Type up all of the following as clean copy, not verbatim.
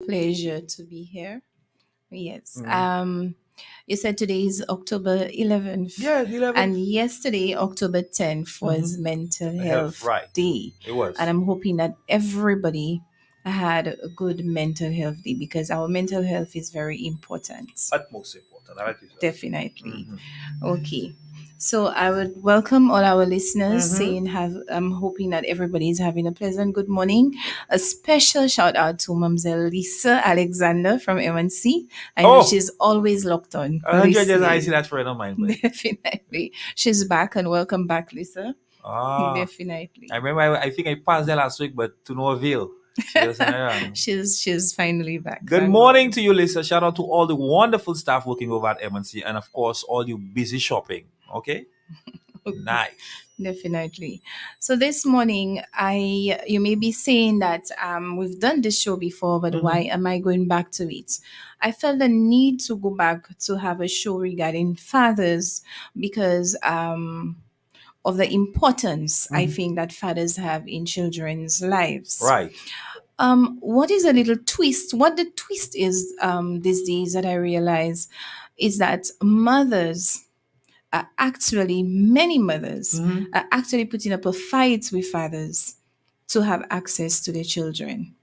Pleasure to be here. Yes. Mm. You said today is October 11th, Yeah, the 11th. and yesterday, October 10th, Mm-hmm. was Mental Health, Health right. Day. It And was. I'm hoping that everybody had a good mental health day because our mental health is very important. Utmost important. I like you, sir. Definitely. Mm-hmm. Okay. So I would welcome all our listeners Mm-hmm. saying have I'm hoping that everybody is having a pleasant good morning. A special shout out to Mamselle Lisa Alexander from MNC. I know Oh, she's always locked on 100 years I see listening. that friend of mine, boy. Definitely. She's back and welcome back, Lisa. Ah, I Definitely. remember I think I passed there last week, but to no avail. She wasn't around. She's finally back. Good Thank morning God. to you, Lisa. Shout out to all the wonderful staff working over at MNC and, of course, all you busy shopping. Okay? Nice. Definitely. So this morning, I you may be saying that we've done this show before, but why Mm-hmm. am I going back to it? I felt the need to go back to have a show regarding fathers because of the importance I Mm-hmm. think that fathers have in children's lives. Right. What is a little twist? What the twist is these days that I realize is that mothers are actually, many mothers Mm-hmm. are actually putting up a fight with fathers to have access to their children.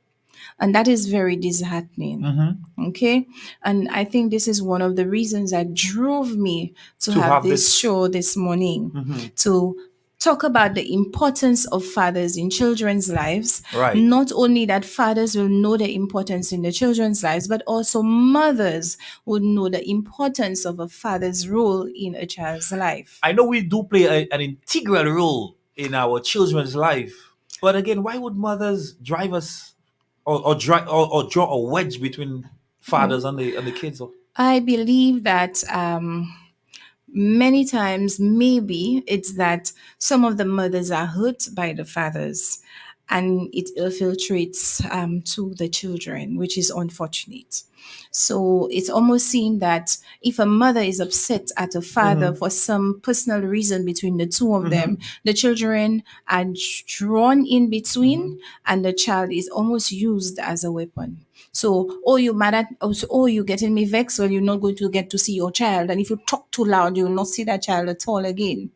And that is very disheartening. Mm-hmm. Okay. And I think this is one of the reasons that drove me to To have have this this. show this morning Mm-hmm. to talk about the importance of fathers in children's lives. Right. Not only that fathers will know the importance in the children's lives, but also mothers would know the importance of a father's role in a child's life. I know we do play an integral role in our children's life, but again, why would mothers drive us or draw a wedge between fathers and the kids? I believe that many times, maybe it's that some of the mothers are hurt by the fathers and it infiltrates to the children, which is unfortunate. So it's almost seen that if a mother is upset at a father Mm-hmm. for some personal reason between the two of them, Mm-hmm. the children are drawn in between Mm-hmm. and the child is almost used as a weapon. So, oh, you mad at, oh, so, oh, you getting me vexed? Well, you're not going to get to see your child. And if you talk too loud, you will not see that child at all again.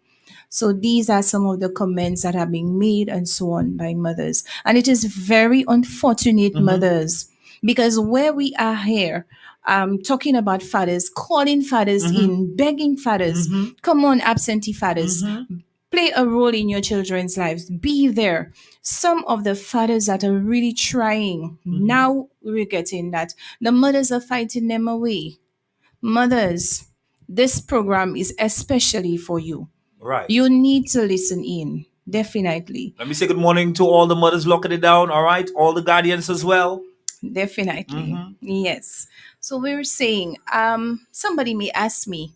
So these are some of the comments that are being made and so on by mothers. And it is very unfortunate, Mm-hmm. mothers, because where we are here, talking about fathers, calling fathers Mm-hmm. in, begging fathers, Mm-hmm. come on, absentee fathers, Mm-hmm. play a role in your children's lives. Be there. Some of the fathers that are really trying, Mm-hmm. now we're getting that the mothers are fighting them away. Mothers, this program is especially for you. Right. You need to listen in. Definitely. Let me say good morning to all the mothers locking it down. All right, all the guardians as well. Definitely. Mm-hmm. Yes. So we were saying, somebody may ask me,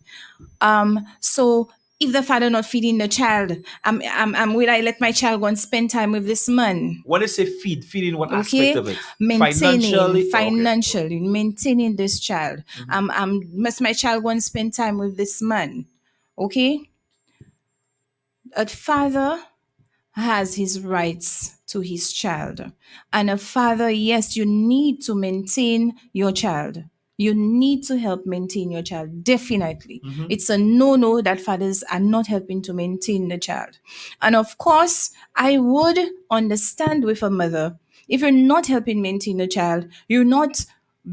so if the father not feeding the child, will I let my child go and spend time with this man? When they say feeding what aspect Okay, of it? maintaining Financially? Oh, okay. financially, maintaining this child. Mm-hmm. Must my child go and spend time with this man? Okay, a father has his rights to his child. And a father, yes, you need to maintain your child. You need to help maintain your child. Definitely. Mm-hmm. It's a no no that fathers are not helping to maintain the child. And of course, I would understand with a mother if you're not helping maintain the child, you're not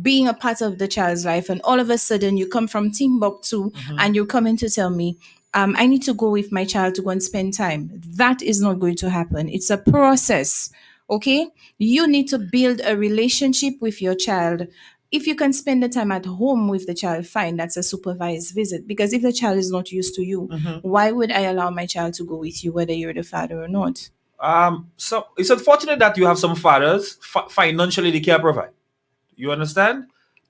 being a part of the child's life, and all of a sudden you come from Timbuktu Mm-hmm. and you're coming to tell me, I need to go with my child to go and spend time. That is not going to happen. It's a process. Okay? You need to build a relationship with your child. If you can spend the time at home with the child, fine, that's a supervised visit. Because if the child is not used to you, Mm-hmm. why would I allow my child to go with you, whether you're the father or not? So it's unfortunate that you have some fathers financially they can't provide. You understand?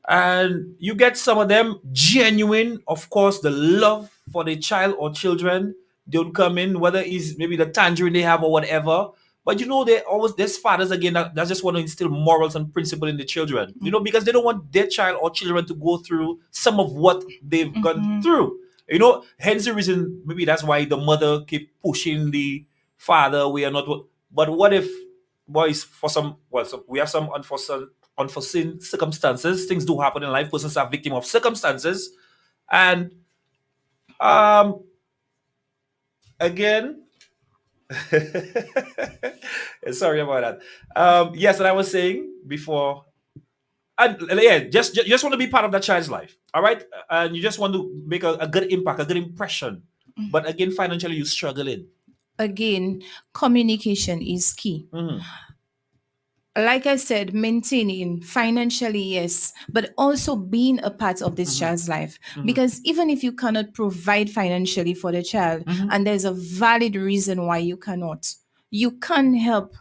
And you get some of them genuine, of course, the love for the child or children. They'll come in, whether it's maybe the tangerine they have or whatever. But they always there's fathers again that just want to instill morals and principle in the children. Because they don't want their child or children to go through some of what they've gone through. Hence the reason maybe that's why the mother keep pushing the father. We are not. But what if boys for some? Well, we have some unfortunate unforeseen circumstances. Things do happen in life. Persons are victim of circumstances, and um, again, sorry about that. Yes, and I was saying before, and yeah, just want to be part of that child's life. All right, and you just want to make a good impact, a good impression. But again, financially, you're struggling. Again, communication is key. Mhm. Like I said, maintaining financially, yes, but also being a part of this child's life. Because even if you cannot provide financially for the child, and there's a valid reason why you cannot, you can help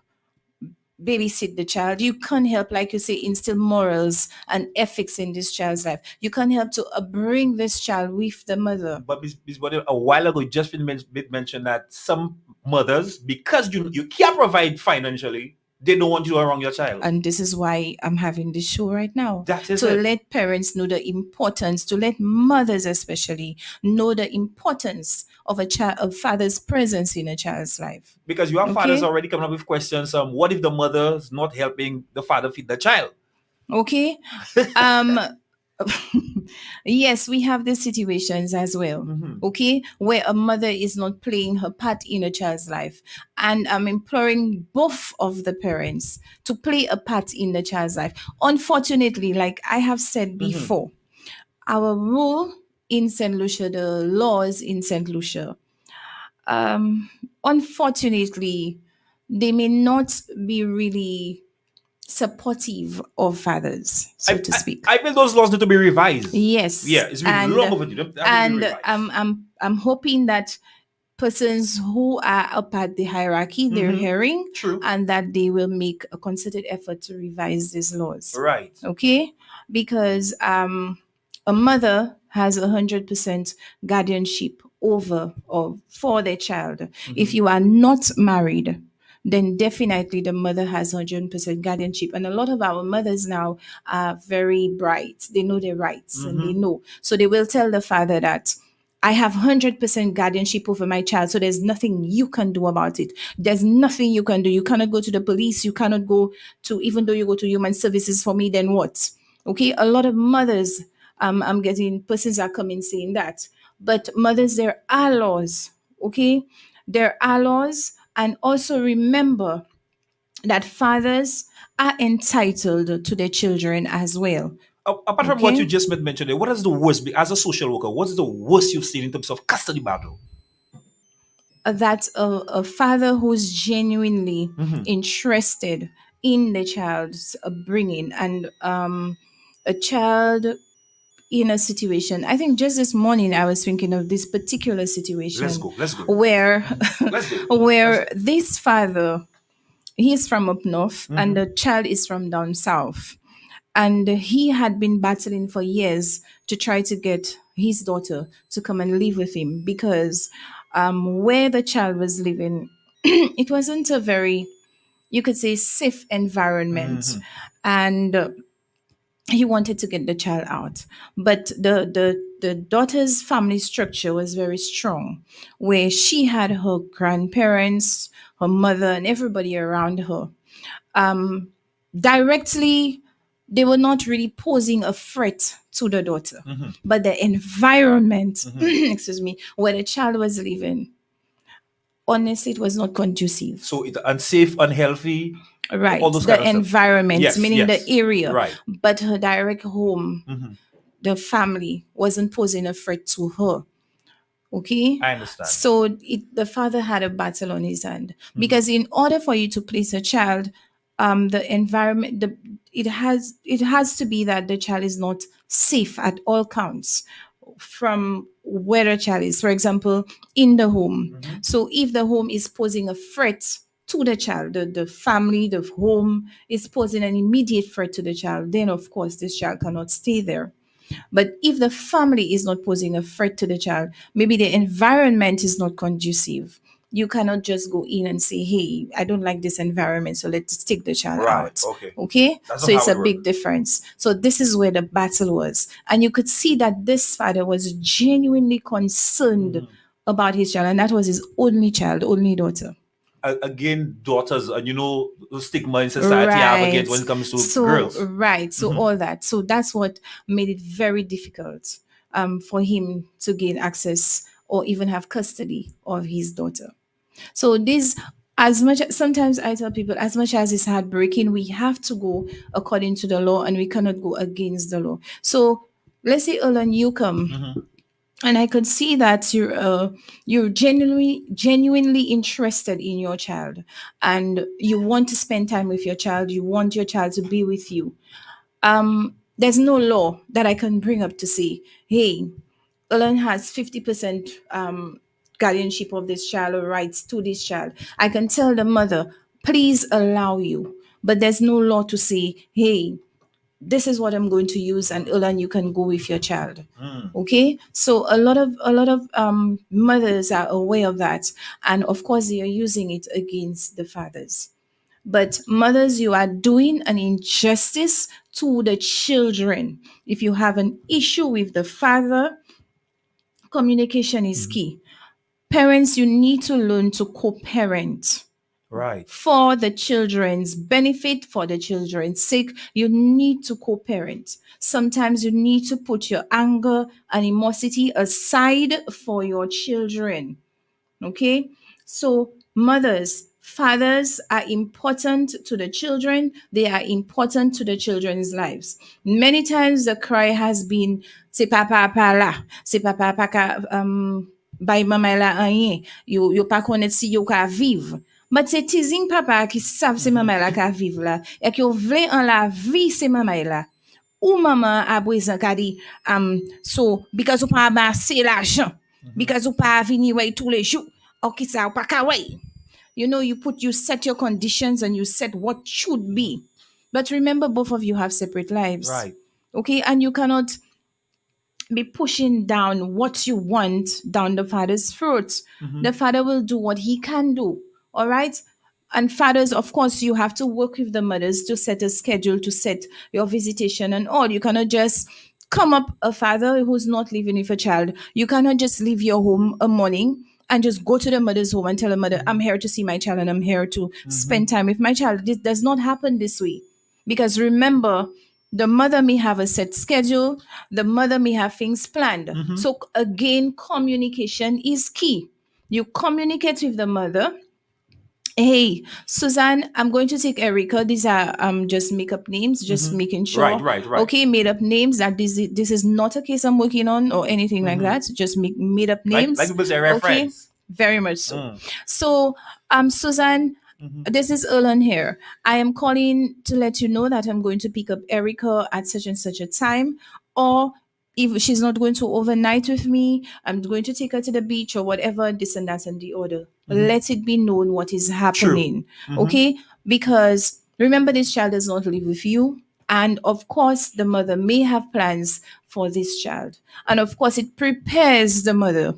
babysit the child. You can help, like you say, instill morals and ethics in this child's life. You can help to bring this child with the mother. But Miss Bode, a while ago, you just been mentioned that some mothers, because you can't provide financially, they don't want you around your child. And this is why I'm having this show right now. That is to it. let parents know the importance, to let mothers especially know the importance of a father's presence in a child's life. Because you have fathers Okay. already coming up with questions. What if the mother is not helping the father feed the child? Okay. Yes, we have these situations as well. Okay, where a mother is not playing her part in a child's life, and I'm imploring both of the parents to play a part in the child's life. Unfortunately, like I have said before, our rule in St. Lucia, the laws in St. Lucia, unfortunately, they may not be really supportive of fathers, so to speak. I feel those laws need to be revised. Yes. Yeah, it's been long overdue. That needs to be And revised. I'm hoping that persons who are up at the hierarchy, they're hearing, True. and that they will make a concerted effort to revise these laws. Right. Okay, because a mother has 100% guardianship over or for their child. If you are not married, then definitely the mother has 100% guardianship. And a lot of our mothers now are very bright. They know their rights and they know. So they will tell the father that I have 100% guardianship over my child, so there's nothing you can do about it. There's nothing you can do. You cannot go to the police. You cannot go to, even though you go to human services for me, then what? Okay, a lot of mothers, I'm getting persons are coming saying that. But mothers, there are laws, okay? There are laws, and also remember that fathers are entitled to their children as well. Apart from what Okay. you just mentioned, what is the worst, as a social worker, what is the worst you've seen in terms of custody battle? That a father who's genuinely interested in the child's upbringing, and a child in a situation. I think just this morning I was thinking of this particular situation. Let's go. Where Let's go. where this father, he's from up north and the child is from down south, and he had been battling for years to try to get his daughter to come and live with him, because where the child was living, it wasn't a very, you could say, safe environment. And he wanted to get the child out, but the daughter's family structure was very strong, where she had her grandparents, her mother, and everybody around her. Directly, they were not really posing a threat to the daughter, but the environment, excuse me, where the child was living, honestly, it was not conducive. So it unsafe, unhealthy, Right, all those kind the of stuff. environment, Yes, meaning yes. the area, Right. but her direct home, the family wasn't posing a threat to her. Okay, I understand. so the father had a battle on his hand, because in order for you to place a child, the environment, it has to be that the child is not safe at all counts, from where a child is, for example, in the home. So if the home is posing a threat to the child, the family, the home is posing an immediate threat to the child, then of course this child cannot stay there. But if the family is not posing a threat to the child, maybe the environment is not conducive, you cannot just go in and say, hey, I don't like this environment, so let's take the child Right, out. okay. Okay? That's So not it's how a it big works. difference. So this is where the battle was. And you could see that this father was genuinely concerned about his child, and that was his only child, only daughter. again daughters, and the stigma in society have Right. against when it comes to So, girls. right. So, all that. So, that's what made it very difficult for him to gain access or even have custody of his daughter. So, this, as much, sometimes I tell people, as much as it's heartbreaking, we have to go according to the law and we cannot go against the law. So, let's say, Olan, you come and I could see that you're genuinely interested in your child, and you want to spend time with your child. You want your child to be with you. There's no law that I can bring up to say, hey, Ellen has 50% guardianship of this child or rights to this child. I can tell the mother, please allow you, but there's no law to say, hey, this is what I'm going to use, and Ulan, you can go with your child. Okay, so a lot of mothers are aware of that, and of course they are using it against the fathers. But mothers, you are doing an injustice to the children. If you have an issue with the father, communication is key. Parents, you need to learn to co-parent Right. for the children's benefit, for the children's sake. You need to co-parent. Sometimes you need to put your anger and animosity aside for your children. Okay, so mothers, fathers are important to the children. They are important to the children's lives. Many times the cry has been, c'est papa pa là, c'est papa pa ka bay maman la anye, yo pa konet si yo ka viv. But c'est teasing papa qui savent c'est maman la ka viv la, et qui yo vle en la vie c'est maman la. Ou maman a besoin ka di, so, because ou pa ba se l'argent, because ou pa vini way tous les jours, ok ça ou pa ka way. You set your conditions and you set what should be. But remember, both of you have separate lives. Right. Okay, and you cannot be pushing down what you want down the father's throat. The father will do what he can do. All right. And fathers, of course, you have to work with the mothers to set a schedule, to set your visitation and all. You cannot just come up a father who's not living with a child. You cannot just leave your home a morning and just go to the mother's home and tell the mother, I'm here to see my child and I'm here to spend time with my child. This does not happen this way. Because remember, the mother may have a set schedule, the mother may have things planned. So, again, communication is key. You communicate with the mother. Hey, Suzanne, I'm going to take Erica. These are just makeup names, just making sure. Right. Okay, made up names. That this is not a case I'm working on or anything like that. Just made up names. Like people say Okay, reference. very much so. So, Suzanne, this is Erlen here. I am calling to let you know that I'm going to pick up Erica at such and such a time, or if she's not going to overnight with me, I'm going to take her to the beach or whatever, this and that and the other. Let it be known what is happening. Okay? Because remember, this child does not live with you. And of course, the mother may have plans for this child. And of course, it prepares the mother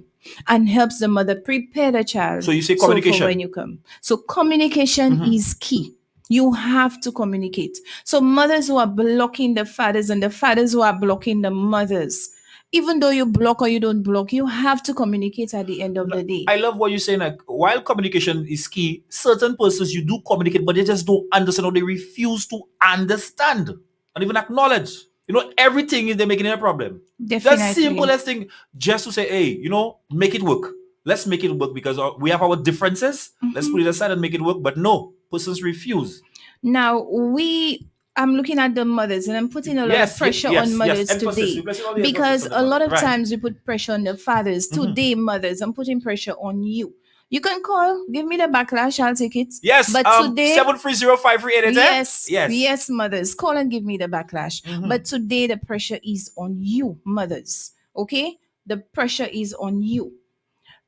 and helps the mother prepare the child. So you say for communication. when you come. So communication is key. You have to communicate. So mothers who are blocking the fathers and the fathers who are blocking the mothers, even though you block or you don't block, you have to communicate at the end of the day. I love what you're saying. Like, while communication is key, certain persons you do communicate, but they just don't understand or they refuse to understand and even acknowledge. Everything is they're making it a problem. The Definitely. simplest thing, just to say, hey, make it work. Let's make it work because we have our differences. Let's put it aside and make it work. But no, persons refuse. Now I'm looking at the mothers and I'm putting a lot of pressure on mothers emphasis. today, We're placing all the because emphasis on the a lot of mother. Right. times we put pressure on the fathers. Today, mothers, I'm putting pressure on you. You can call, give me the backlash, I'll take it. Yes, but today 730-5388. yes, mothers, call and give me the backlash. But today the pressure is on you, mothers. Okay, the pressure is on you.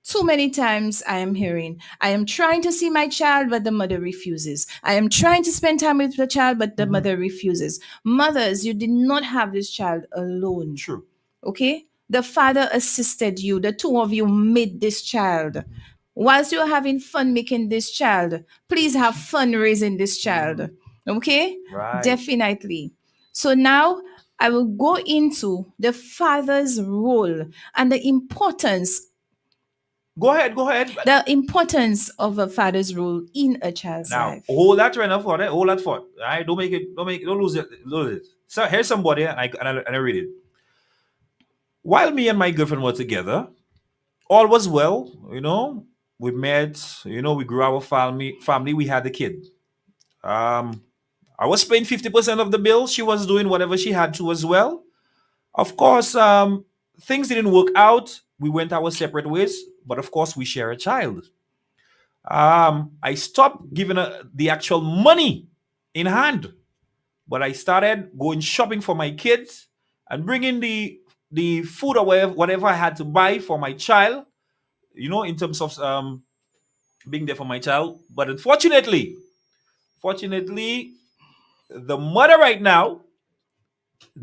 Too many times I am hearing, I am trying to see my child, but the mother refuses. I am trying to spend time with the child, but the mother refuses. Mothers, you did not have this child alone. True. Okay? The father assisted you. The two of you made this child. Whilst you're having fun making this child, please have fun raising this child. Okay? Right. Definitely. So now I will go into the father's role and the importance Go ahead, go ahead. The importance of a father's role in a child's Now, life. hold that train of thought. Hold that thought. All right, don't lose it. Lose it. So here's somebody, and I read it. While me and my girlfriend were together, all was well. We met. We grew our family. Family. We had a kid. Um, I was paying 50% of the bill. She was doing whatever she had to as well. Of course, things didn't work out. We went our separate ways, but of course, we share a child. I stopped giving her the actual money in hand, but I started going shopping for my kids and bringing the food or whatever I had to buy for my child. In terms of being there for my child. But fortunately, the mother right now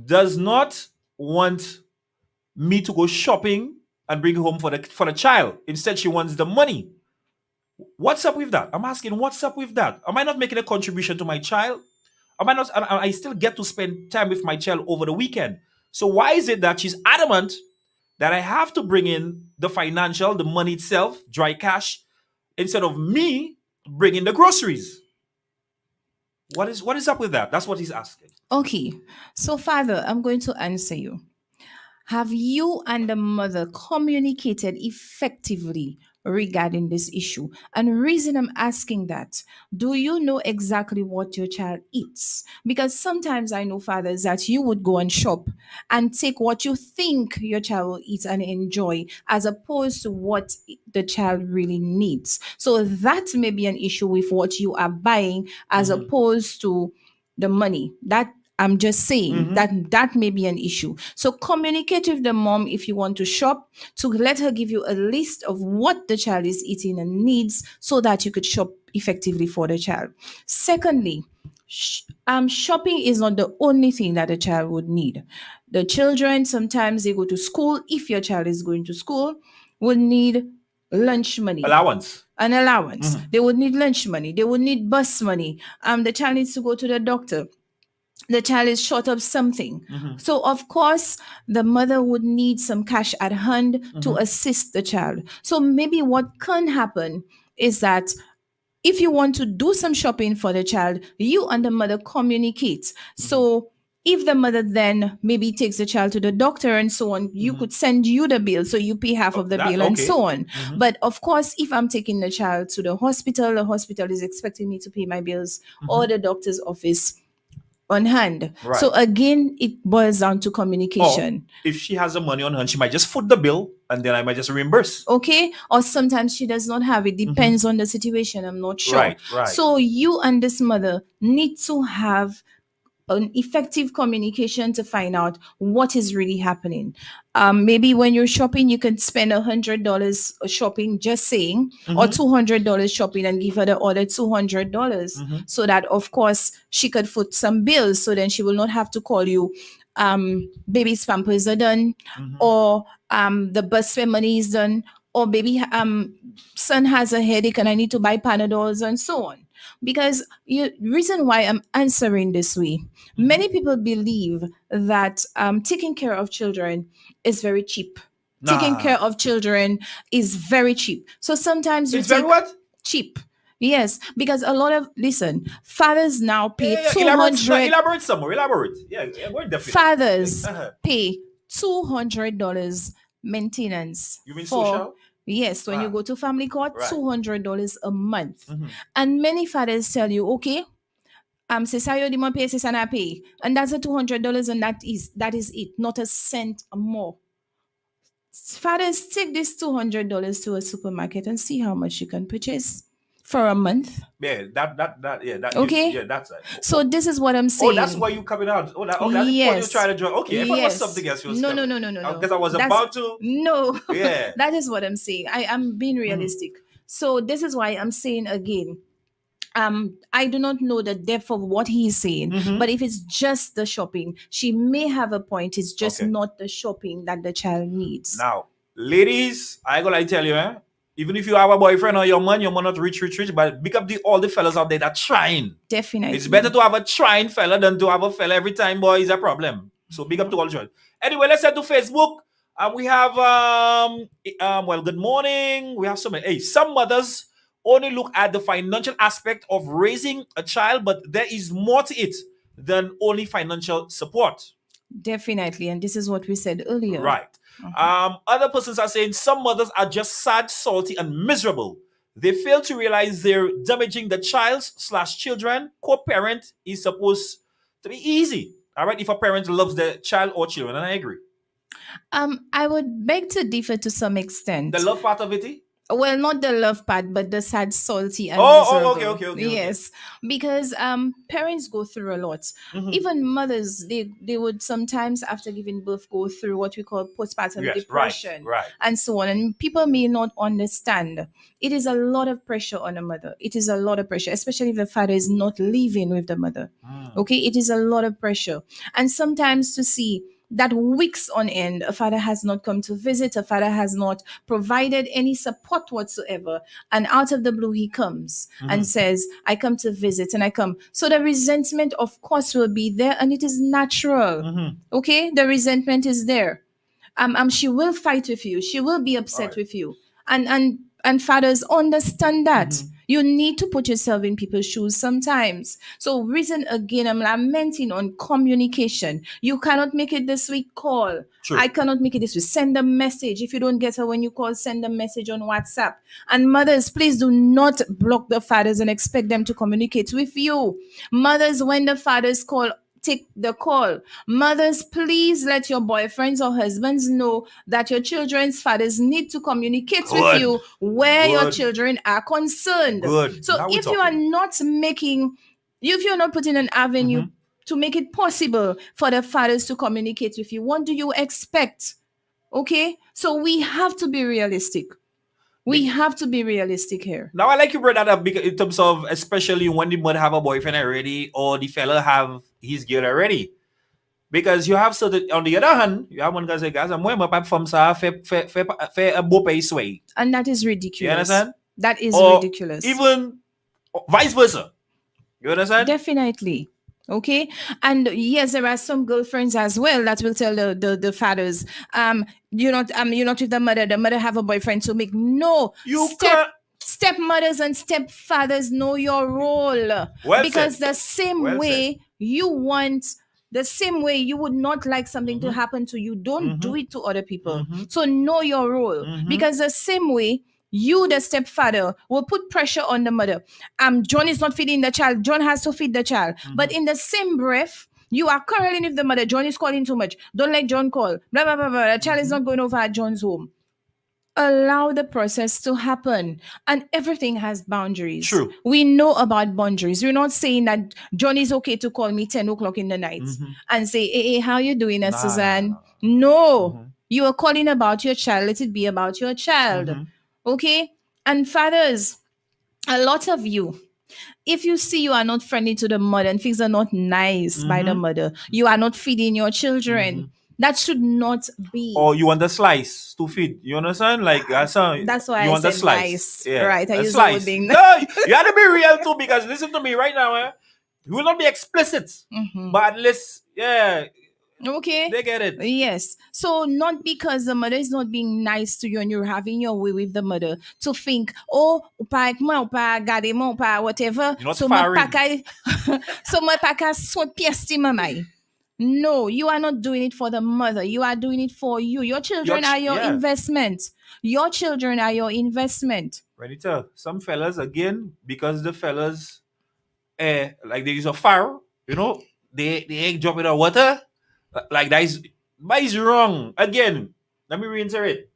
does not want me to go shopping and bring home for the child. Instead, she wants the money. What's up with that? I'm asking, what's up with that? Am I not making a contribution to my child? Am I not? I still get to spend time with my child over the weekend. So why is it that she's adamant that I have to bring in the money itself, dry cash, instead of me bringing the groceries? What is up with that? That's what he's asking. Okay, so father, I'm going to answer you. Have you and the mother communicated effectively regarding this issue? And reason I'm asking that, do you know exactly what your child eats? Because sometimes I know fathers that you would go and shop and take what you think your child will eat and enjoy as opposed to what the child really needs. So that may be an issue with what you are buying as Mhm. opposed to the money. That I'm just saying Mhm. that may be an issue. So communicate with the mom if you want to shop to let her give you a list of what the child is eating and needs so that you could shop effectively for the child. Secondly, shopping is not the only thing that a child would need. The children sometimes they go to school. If your child is going to school, will need lunch money, Allowance. an allowance. Mhm. They would need lunch money. They would need bus money. The child needs to go to the doctor, the child is short of something. Mhm. So, of course, the mother would need some cash at hand to Mhm. assist the child. So, maybe what can happen is that if you want to do some shopping for the child, you and the mother communicate. Mhm. So, if the mother then maybe takes the child to the doctor and so on, you Mhm. could send you the bill. So you pay half Oh, of the that bill and okay. so on. Mhm. But of course, if I'm taking the child to the hospital is expecting me to pay my bills, or Mhm. the doctor's office on hand. So Right. again, it boils down to Or communication. if she has the money on hand, she might just foot the bill and then I might just reimburse. Okay. Or sometimes she does not have it. Mhm. Depends on the situation. I'm not sure. Right, right. So you and this mother need to have an effective communication to find out what is really happening. Maybe when you're shopping, you can spend $100 shopping, just saying, or Mhm. $200 shopping and give her the other $200, Mhm. so that of course she could foot some bills. So then she will not have to call you. Baby's pampers are done, Mhm. or the bus fare money is done, or baby son has a headache and I need to buy Panadols and so on. Because reason why I'm answering this way, Mhm. many people believe that taking care of children is very cheap. Taking Nah. care of children is very cheap. So sometimes you It's very take what? cheap. Yes, because a lot of listen, fathers now Yeah, pay yeah, yeah. Elaborate. No, 200 elaborate some more. Elaborate. Yeah, yeah, more definite. fathers Uh-huh. pay $200 maintenance You mean for, social? yes, when you Ah, go to family court, right. $200 a month. Mhm. And many fathers tell you, okay, sister you didn't pay, sister I pay. And that's a $200, and that is it, not a cent more. Fathers, take this $200 to a supermarket and see how much you can purchase for a month. Yeah, that yeah, that you Okay? yeah, that's right. So this is what I'm Oh, that's saying. why you coming out. Oh, okay, I thought you were Yes. trying to join. Okay, I thought it was Yes. something else you was No, no, coming. no, no, no, no. Because I was That's about to. no. Yeah. That is what I'm saying. I'm being Mhm. realistic. So this is why I'm saying again. I do not know the depth of what he's saying, but Mhm. if it's just the shopping, she may have a point. It's just Okay. not the shopping that the child needs. Now, ladies, I gotta tell you, even if you have a boyfriend or your man not rich, but pick up all the fellas out there that trying. It's better Definitely. to have a trying fella than to have a fella every time, boy, is a problem. So big up to all the Anyway, let's head to Facebook. We have well, good morning. We have so many. Hey, some mothers only look at the financial aspect of raising a child, but there is more to it than only financial support. Definitely. And this is what we said earlier. Right. Other persons are saying some mothers are just sad, salty, and miserable. They fail to realize they're damaging the child's slash children. Co-parent is supposed to be easy. All right, if a parent loves their child or children, and I agree. I would beg to differ to some extent. The love part of it. Well, not the love part, but the sad, salty, and Oh, miserable. okay. Yes, because parents go through a lot. Mhm. Even mothers, they would sometimes after giving birth go through what we call postpartum Yes, depression right. and so on. And people may not understand. It is a lot of pressure on a mother. It is a lot of pressure, especially if the father is not living with the mother. Okay, it is a lot of pressure, and sometimes to see that weeks on end a father has not come to visit, a father has not provided any support whatsoever, and out of the blue he comes and says, I come to visit and I come. So the resentment of course will be there, and it is natural. Okay, the resentment is there. She will fight with you, she will be upset Alright. with you, and fathers understand that. You need to put yourself in people's shoes sometimes. So reason again, I'm lamenting on communication. You cannot make it this week, call. True. I cannot make it this week, send a message. If you don't get her when you call, send a message on WhatsApp. And mothers, please do not block the fathers and expect them to communicate with you. Mothers, when the fathers call, take the call. Mothers, please let your boyfriends or husbands know that your children's fathers need to communicate with Good. you where your Good. children are concerned. Good. So Now we're if you are talking. not making, if you're not putting an avenue to make it possible for the fathers to communicate with you, what do you expect? Okay, so we have to be realistic. We have to be realistic here. Now I like you brought that up because in terms of especially when the mother have a boyfriend already or the fella have his girl already. Because you have certain on the other hand, you have one guy say, guys, I'm wearing my pipe from sa fe a beau pays sway. And that is You ridiculous. understand? That is Or ridiculous. even vice versa. You understand? Definitely. Okay. And yes, there are some girlfriends as well that will tell the fathers, you're not with the mother have a boyfriend, so make no You can't. stepmothers and stepfathers know your role. Well Because said. the same Well way you want, the same way you would not like something to happen to you, don't do it to other people. So know your role. Because the same way you, the stepfather, will put pressure on the mother. John is not feeding the child, John has to feed the child. But in the same breath, you are quarreling with the mother. John is calling too much, don't let John call, blah blah blah blah. The child is not going over at John's home. Allow the process to happen, and everything has boundaries. True. We know about boundaries. We're not saying that John is okay to call me 10 o'clock in the night and say, hey, how you doing, Suzanne? No. You are calling about your child, let it be about your child. Okay. And fathers, a lot of you, if you see you are not friendly to the mother and things are not nice by the mother, you are not feeding your children. That should not be. Or you want the slice to feed. You understand? Like that's why you I want the said slice. nice. Yeah. Right. I a use the slice. wording. No, you have to be real too, because listen to me right now. You will not be explicit. But at least, yeah, Okay. they get it. Yes. So not because the mother is not being nice to you and you're having your way with the mother to think, oh, upa ekman, upa gade mo, upa whatever. You're not So firing. my paka sot piesti mamay. No, you are not doing it for the mother. You are doing it for you. Your children are your investment. Your children are your investment. Renita, some fellas again, because the fellas like they use a fire, you know, they egg drop in the water. Like that is wrong. Again, let me reiterate.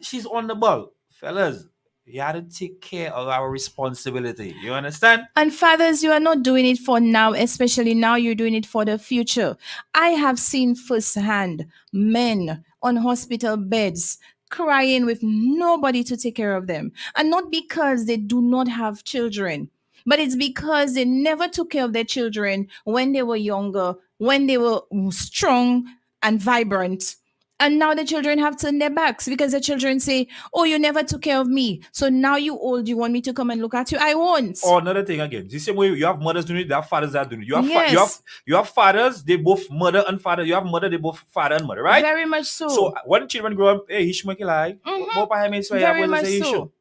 She's on the ball. Fellas, you have to take care of our responsibility. You understand? And fathers, you are not doing it for now, especially now you're doing it for the future. I have seen firsthand men on hospital beds crying with nobody to take care of them. And not because they do not have children, but it's because they never took care of their children when they were younger, when they were strong and vibrant. And now the children have turned their backs because the children say, "Oh, you never took care of me. So now you old, you want me to come and look at you? I won't." Or another thing again, the same way you have mothers doing it, there are fathers that are doing it. Yes, You have fathers, they both mother and father. You have mother, they both father and mother, right? very much So so. when children grow up, hey, hish makilai, Hmm. bopa heme so ya Very boys much say hisho. so. You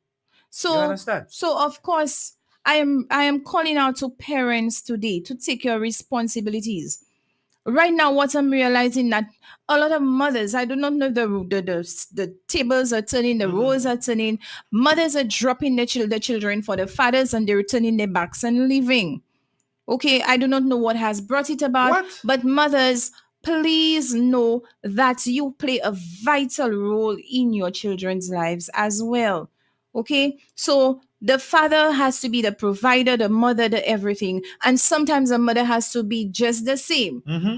So, understand? so of course, I am calling out to parents today to take your responsibilities. Right now, what I'm realizing that a lot of mothers, I do not know if the tables are turning, the roles are turning. Mothers are dropping the children for the fathers, and they're turning their backs and leaving. Okay, I do not know what has brought it about, What? but mothers, please know that you play a vital role in your children's lives as well. Okay, so the father has to be the provider, the mother, the everything, and sometimes the mother has to be just the same. Mm-hmm.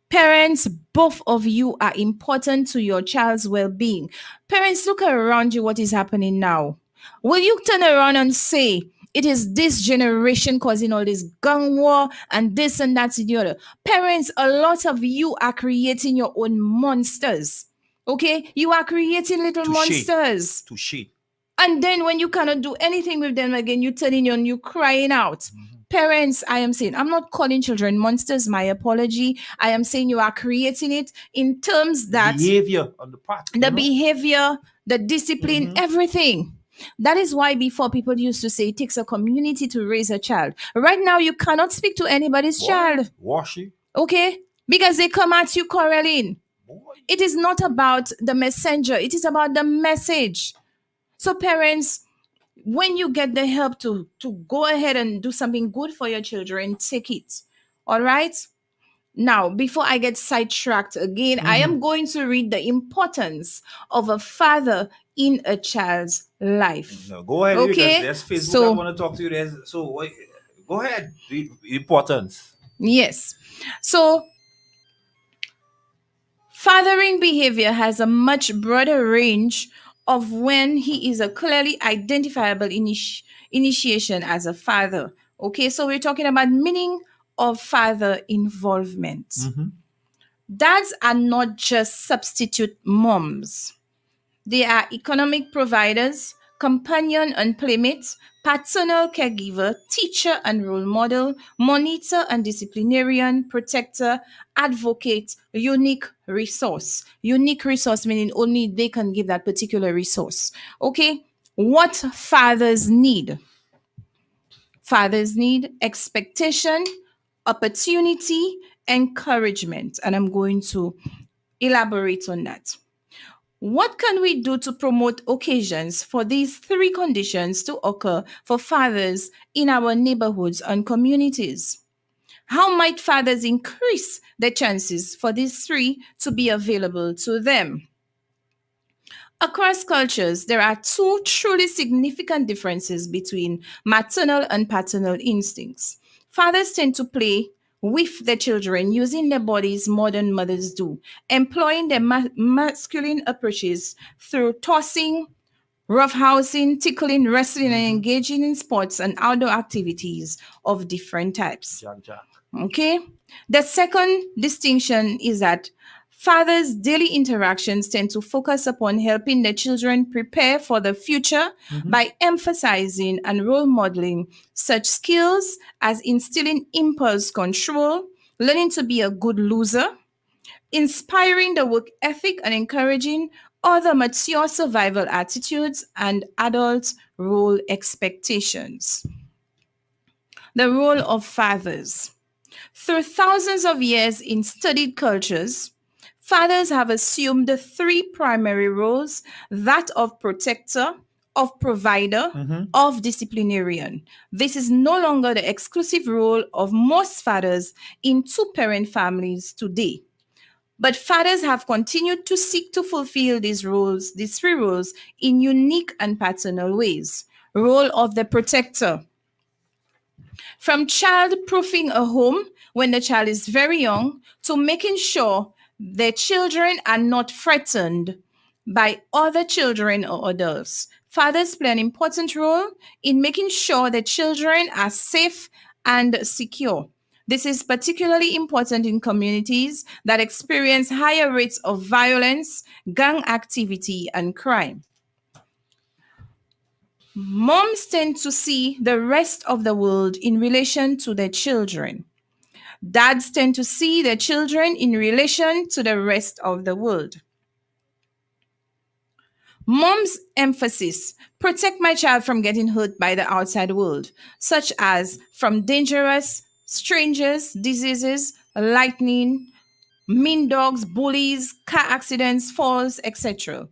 Parents, both of you are important to your child's well being. Parents, look around you what is happening now. Will you turn around and say, it is this generation causing all this gun war and this and that and the other? Parents, a lot of you are creating your own monsters. Okay? You are creating little Touche. monsters. Touche. And then when you cannot do anything with them again, you turn in and you crying out. Parents, I am saying, I'm not calling children monsters, my apology. I am saying you are creating it in terms The that behavior on the part, the behavior, the discipline, Mm-hmm. everything. That is why before people used to say it takes a community to raise a child. Right now, you cannot speak to anybody's Boy, child, washy. okay? Because they come at you quarreling. Boy. It is not about the messenger, it is about the message. So, parents, when you get the help to go ahead and do something good for your children, take it. All right. Now, before I get sidetracked again, I Mm-hmm. am going to read the importance of a father in a child's life. No, go ahead because Okay. there's Facebook that So, want to talk to you. Go ahead. The importance. yes. So, fathering behavior has a much broader range of when he is a clearly identifiable initiation as a father. Okay, so we're talking about meaning of father involvement. Mm-hmm. Dads are not just substitute moms. They are economic providers, companion and playmate, paternal caregiver, teacher and role model, monitor and disciplinarian, protector, advocate, unique resource. Unique resource meaning only they can give that particular resource. Okay? What fathers need? Fathers need expectation, opportunity, encouragement. And I'm going to elaborate on that. What can we do to promote occasions for these three conditions to occur for fathers in our neighborhoods and communities? How might fathers increase the chances for these three to be available to them? Across cultures, there are two truly significant differences between maternal and paternal instincts. Fathers tend to play with their children using their bodies more than mothers do, employing their masculine approaches through tossing, roughhousing, tickling, wrestling, and Mm-hmm. engaging in sports and outdoor activities of different types. Jack Jack. Okay. The second distinction is that fathers' daily interactions tend to focus upon helping their children prepare for the future Mm-hmm. by emphasizing and role modeling such skills as instilling impulse control, learning to be a good loser, inspiring the work ethic, and encouraging other mature survival attitudes and adult role expectations. The role of fathers. Through thousands of years in studied cultures, fathers have assumed the three primary roles: that of protector, of provider, Mm-hmm. of disciplinarian. This is no longer the exclusive role of most fathers in two parent families today. But fathers have continued to seek to fulfill these three roles, in unique and paternal ways. Role of the protector. From child proofing a home when the child is very young to making sure their children are not threatened by other children or adults. Fathers play an important role in making sure that children are safe and secure. This is particularly important in communities that experience higher rates of violence, gang activity, and crime. Moms tend to see the rest of the world in relation to their children. Dads tend to see their children in relation to the rest of the world. Mom's emphasis: protect my child from getting hurt by the outside world, such as from dangerous strangers, diseases, lightning, mean dogs, bullies, car accidents, falls, etc.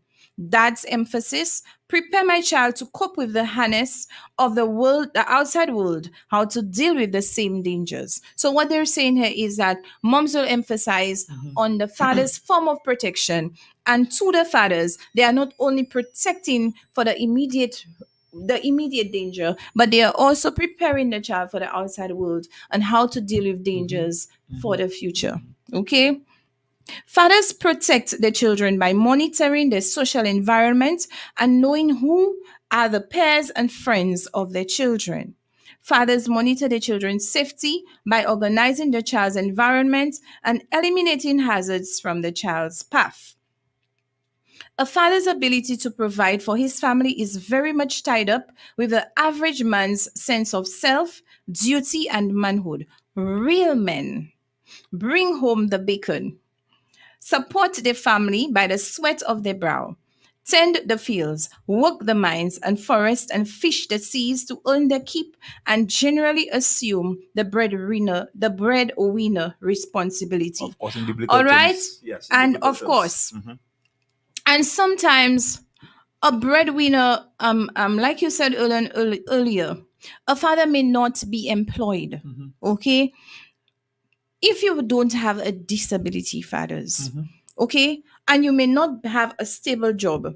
Dad's emphasis: prepare my child to cope with the harness of the world, the outside world, how to deal with the same dangers. So what they're saying here is that moms will emphasize on the father's form of protection, and to the fathers, they are not only protecting for the immediate danger, but they are also preparing the child for the outside world and how to deal with dangers for the future. Okay? Fathers protect the children by monitoring their social environment and knowing who are the peers and friends of their children. Fathers monitor their children's safety by organizing the child's environment and eliminating hazards from the child's path. A father's ability to provide for his family is very much tied up with the average man's sense of self, duty, and manhood. Real men bring home the bacon, support their family by the sweat of their brow, tend the fields, work the mines and forests, and fish the seas to earn their keep, and generally assume the breadwinner responsibility. Of course, in biblical All right, terms. Yes, in and biblical of terms. course, and sometimes a breadwinner, like you said earlier, a father may not be employed. Okay, if you don't have a disability, fathers, okay, and you may not have a stable job,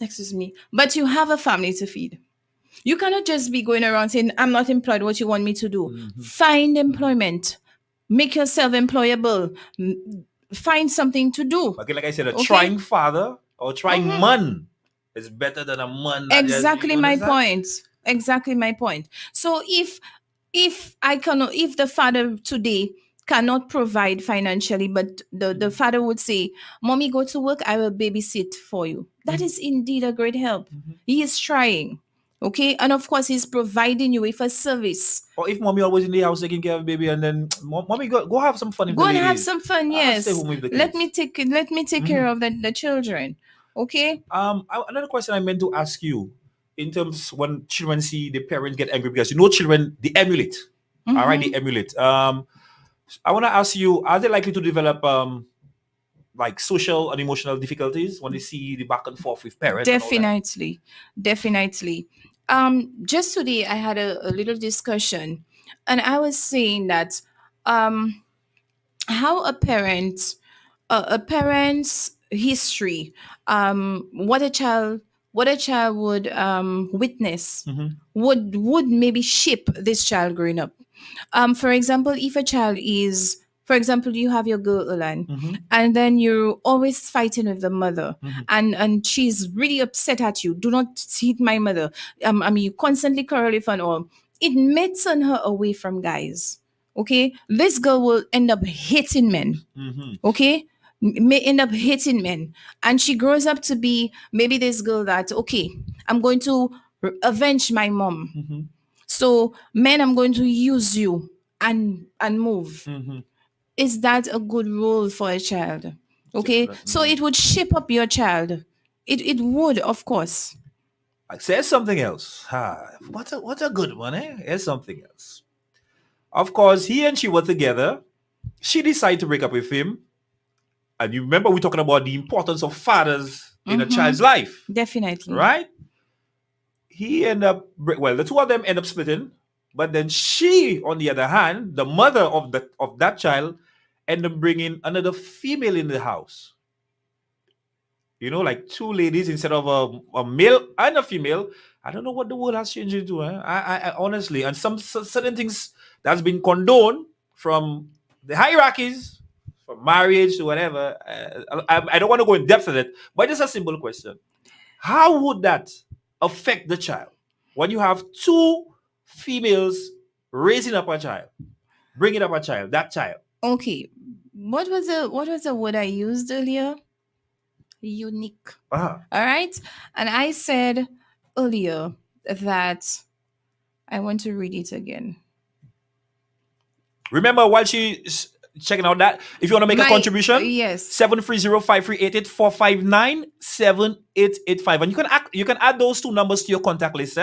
excuse me, but you have a family to feed. You cannot just be going around saying, I'm not employed, what you want me to do? Find employment, make yourself employable, find something to do. Again, like I said, a Okay. trying father or trying man is better than a man that Exactly you my understand? point. Exactly my point. So if the father today cannot provide financially, but the father would say, Mommy, go to work, I will babysit for you. That is indeed a great help. He is trying. Okay. And of course, he's providing you with a service. Or if mommy always in the house taking care of baby, and then mommy go have some fun with Go the and have ladies. some fun. I'll Yes. stay home with the Let kids. me take care of the children. Okay. Another question I meant to ask you, in terms when children see the parents get angry, because you know children they emulate. All right, they emulate. I want to ask you: are they likely to develop like social and emotional difficulties when they see the back and forth with parents? And all that? Definitely. Just today I had a little discussion, and I was saying that um how a parent's history, what a child would witness, would maybe shape this child growing up. For example, if a child is, for example, you have your girl Ulan, and then you're always fighting with the mother, and she's really upset at you. Do not hit my mother. I mean, you constantly quarrel with her and all. It may turn her away from guys. Okay, this girl will end up hating men. Okay, may end up hating men, and she grows up to be maybe this girl that, okay, I'm going to avenge my mom. So, men, I'm going to use you and move. Is that a good role for a child? Okay, so it would shape up your child. It would, of course. Like, say something else. What a good one, eh? Here's something else. Of course, he and she were together. She decided to break up with him. And you remember we talking about the importance of fathers in a child's life, Definitely. right? He ended up, well, the two of them end up splitting. But then she, on the other hand, the mother of that child, ended up bringing another female in the house. You know, like two ladies instead of a male and a female. I don't know what the world has changed into. I honestly, and some certain things that's been condoned from the hierarchies, from marriage to whatever. I don't want to go in depth with it, but it's a simple question: how would that affect the child when you have two females raising up a child? bringing up a child, that child. Okay. What was the word I used earlier? Unique. Ah, All right. And I said earlier that I want to read it again. remember while she's checking out that, if you want to make a My contribution, yes. 730-5388-459-7885. And you can add those two numbers to your contact list,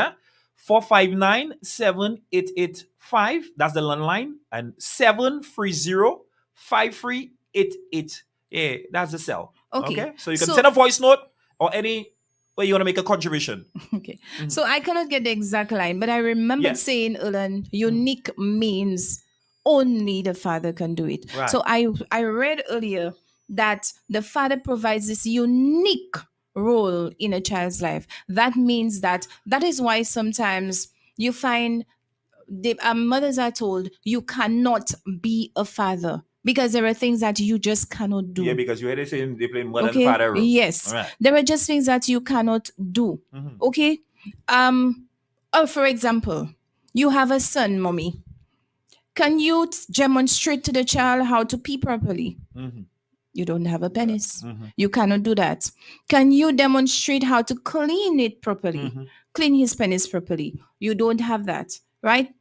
459-7885. That's the landline. And 730-5388. Yeah, that's the cell. Okay. So you can So send a voice note or any way you want to make a contribution. okay. So I cannot get the exact line, but I remember Yes. saying, Ulan, unique means only the father can do it. Right. So I read earlier that the father provides this unique role in a child's life. That means that is why sometimes you find mothers are told you cannot be a father because there are things that you just cannot do. Yeah, because you heard it saying they play mother and Okay. father role. Yes. All right. There are just things that you cannot do. Mhm. Okay. For example, you have a son, mommy. Can you demonstrate to the child how to pee properly? Mhm. You don't have a penis. Mhm. You cannot do that. Can you demonstrate how to clean it properly? Mhm. Clean his penis properly. You don't have that, right?